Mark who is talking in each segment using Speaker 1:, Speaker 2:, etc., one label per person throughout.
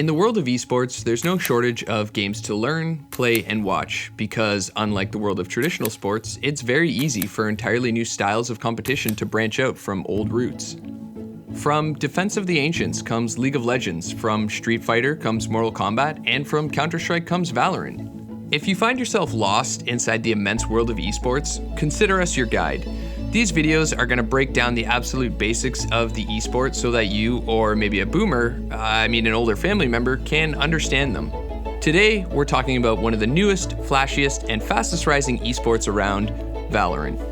Speaker 1: In the world of esports, there's no shortage of games to learn, play, and watch, because unlike the world of traditional sports, it's very easy for entirely new styles of competition to branch out from old roots. From Defense of the Ancients comes League of Legends, from Street Fighter comes Mortal Kombat, and from Counter-Strike comes Valorant. If you find yourself lost inside the immense world of esports, consider us your guide. These videos are going to break down the absolute basics of the esports so that you, or maybe a boomer, an older family member, can understand them. Today, we're talking about one of the newest, flashiest, and fastest rising esports around, Valorant.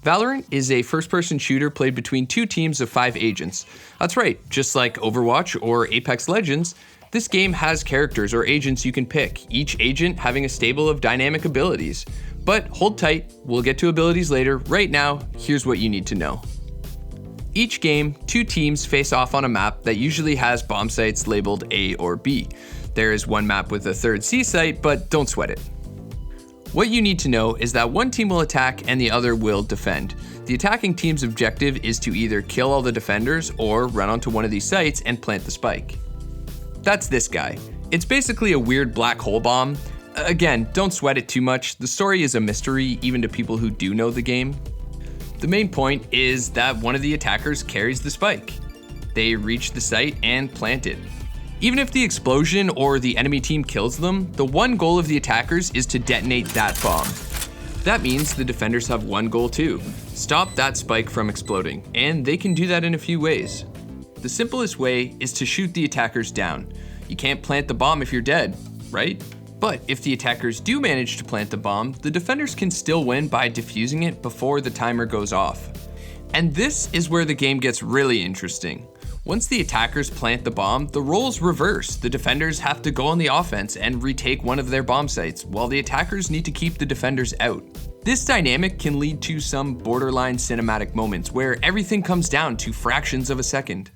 Speaker 1: Valorant is a first-person shooter played between two teams of 5 agents. That's right, just like Overwatch or Apex Legends, this game has characters or agents you can pick, each agent having a stable of dynamic abilities. But hold tight, we'll get to abilities later. Right now, here's what you need to know. Each game, 2 teams face off on a map that usually has bomb sites labeled A or B. There is one map with a third C site, but don't sweat it. What you need to know is that one team will attack and the other will defend. The attacking team's objective is to either kill all the defenders or run onto one of these sites and plant the spike. That's this guy. It's basically a weird black hole bomb. Again, don't sweat it too much. The story is a mystery even to people who do know the game. The main point is that one of the attackers carries the spike. They reach the site and plant it. Even if the explosion or the enemy team kills them, the one goal of the attackers is to detonate that bomb. That means the defenders have one goal too: stop that spike from exploding, and they can do that in a few ways. The simplest way is to shoot the attackers down. You can't plant the bomb if you're dead, right? But if the attackers do manage to plant the bomb, the defenders can still win by defusing it before the timer goes off. And this is where the game gets really interesting. Once the attackers plant the bomb, the roles reverse. The defenders have to go on the offense and retake one of their bomb sites, while the attackers need to keep the defenders out. This dynamic can lead to some borderline cinematic moments where everything comes down to fractions of a second.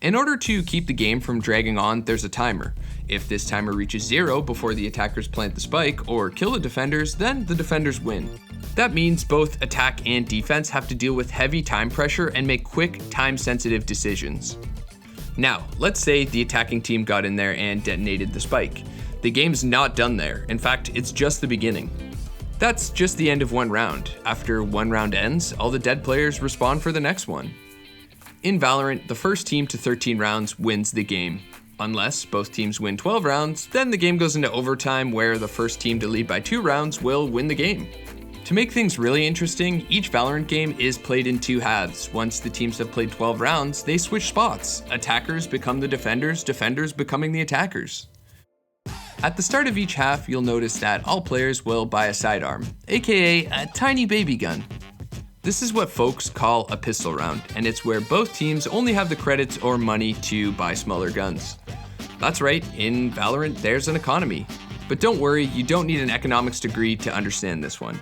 Speaker 1: In order to keep the game from dragging on, there's a timer. If this timer reaches 0 before the attackers plant the spike or kill the defenders, then the defenders win. That means both attack and defense have to deal with heavy time pressure and make quick, time-sensitive decisions. Now, let's say the attacking team got in there and detonated the spike. The game's not done there. In fact, it's just the beginning. That's just the end of one round. After one round ends, all the dead players respawn for the next one. In Valorant, the first team to 13 rounds wins the game. Unless both teams win 12 rounds, then the game goes into overtime where the first team to lead by 2 rounds will win the game. To make things really interesting, each Valorant game is played in 2 halves. Once the teams have played 12 rounds, they switch spots. Attackers become the defenders, defenders becoming the attackers. At the start of each half, you'll notice that all players will buy a sidearm, aka a tiny baby gun. This is what folks call a pistol round, and it's where both teams only have the credits or money to buy smaller guns. That's right, in Valorant there's an economy. But don't worry, you don't need an economics degree to understand this one.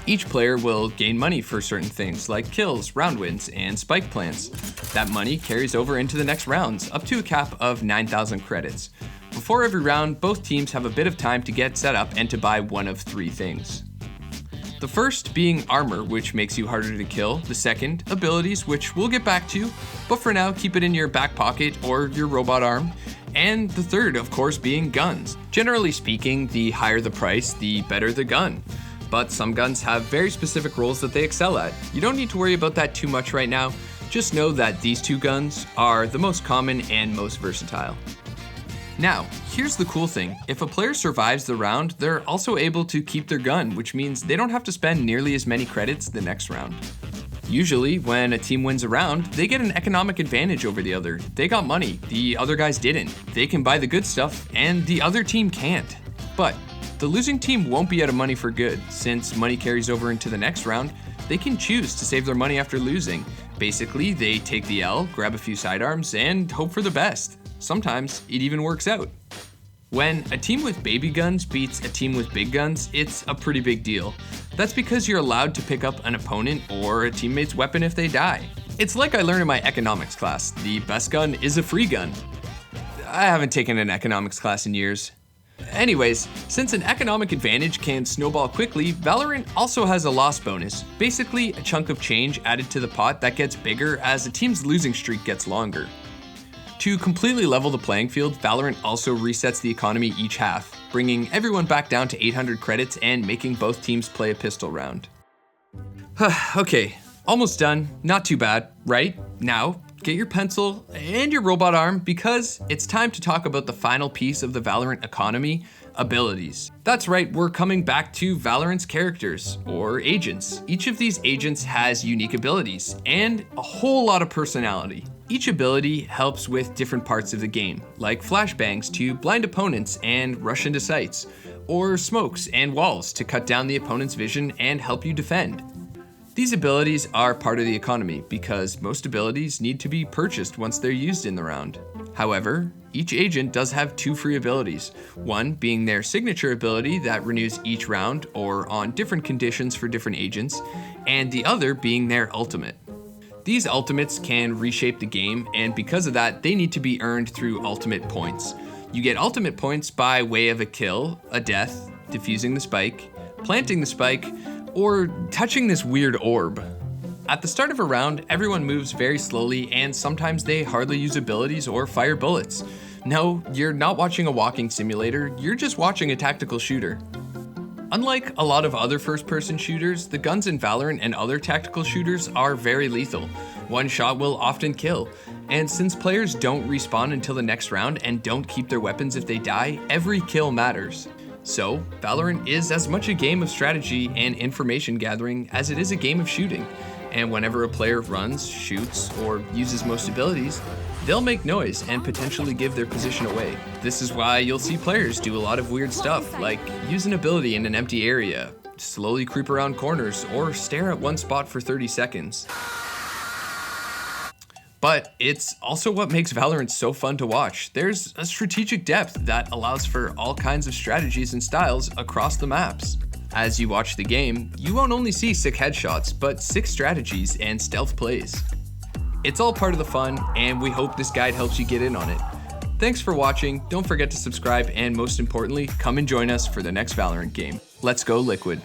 Speaker 1: Each player will gain money for certain things like kills, round wins, and spike plants. That money carries over into the next rounds, up to a cap of 9,000 credits. Before every round, both teams have a bit of time to get set up and to buy one of 3 things. The first being armor, which makes you harder to kill. The second, abilities, which we'll get back to, but for now keep it in your back pocket or your robot arm. And the third, of course, being guns. Generally speaking, the higher the price, the better the gun. But some guns have very specific roles that they excel at. You don't need to worry about that too much right now. Just know that these 2 guns are the most common and most versatile. Now, here's the cool thing. If a player survives the round, they're also able to keep their gun, which means they don't have to spend nearly as many credits the next round. Usually, when a team wins a round, they get an economic advantage over the other. They got money, the other guys didn't. They can buy the good stuff, and the other team can't. But the losing team won't be out of money for good. Since money carries over into the next round, they can choose to save their money after losing. Basically, they take the L, grab a few sidearms, and hope for the best. Sometimes it even works out. When a team with baby guns beats a team with big guns, it's a pretty big deal. That's because you're allowed to pick up an opponent or a teammate's weapon if they die. It's like I learned in my economics class, the best gun is a free gun. I haven't taken an economics class in years. Anyways, since an economic advantage can snowball quickly, Valorant also has a loss bonus, basically a chunk of change added to the pot that gets bigger as a team's losing streak gets longer. To completely level the playing field, Valorant also resets the economy each half, bringing everyone back down to 800 credits and making both teams play a pistol round. Okay, almost done. Not too bad, right? Now, get your pencil and your robot arm because it's time to talk about the final piece of the Valorant economy, abilities. That's right, we're coming back to Valorant's characters, or agents. Each of these agents has unique abilities and a whole lot of personality. Each ability helps with different parts of the game, like flashbangs to blind opponents and rush into sites, or smokes and walls to cut down the opponent's vision and help you defend. These abilities are part of the economy because most abilities need to be purchased once they're used in the round. However, each agent does have two free abilities, one being their signature ability that renews each round or on different conditions for different agents, and the other being their ultimate. These ultimates can reshape the game, and because of that, they need to be earned through ultimate points. You get ultimate points by way of a kill, a death, defusing the spike, planting the spike, or touching this weird orb. At the start of a round, everyone moves very slowly and sometimes they hardly use abilities or fire bullets. No, you're not watching a walking simulator, you're just watching a tactical shooter. Unlike a lot of other first-person shooters, the guns in Valorant and other tactical shooters are very lethal. One shot will often kill, and since players don't respawn until the next round and don't keep their weapons if they die, every kill matters. So, Valorant is as much a game of strategy and information gathering as it is a game of shooting. And whenever a player runs, shoots, or uses most abilities, they'll make noise and potentially give their position away. This is why you'll see players do a lot of weird stuff, like use an ability in an empty area, slowly creep around corners, or stare at one spot for 30 seconds. But it's also what makes Valorant so fun to watch. There's a strategic depth that allows for all kinds of strategies and styles across the maps. As you watch the game, you won't only see sick headshots, but sick strategies and stealth plays. It's all part of the fun, and we hope this guide helps you get in on it. Thanks for watching, don't forget to subscribe, and most importantly, come and join us for the next Valorant game. Let's go Liquid.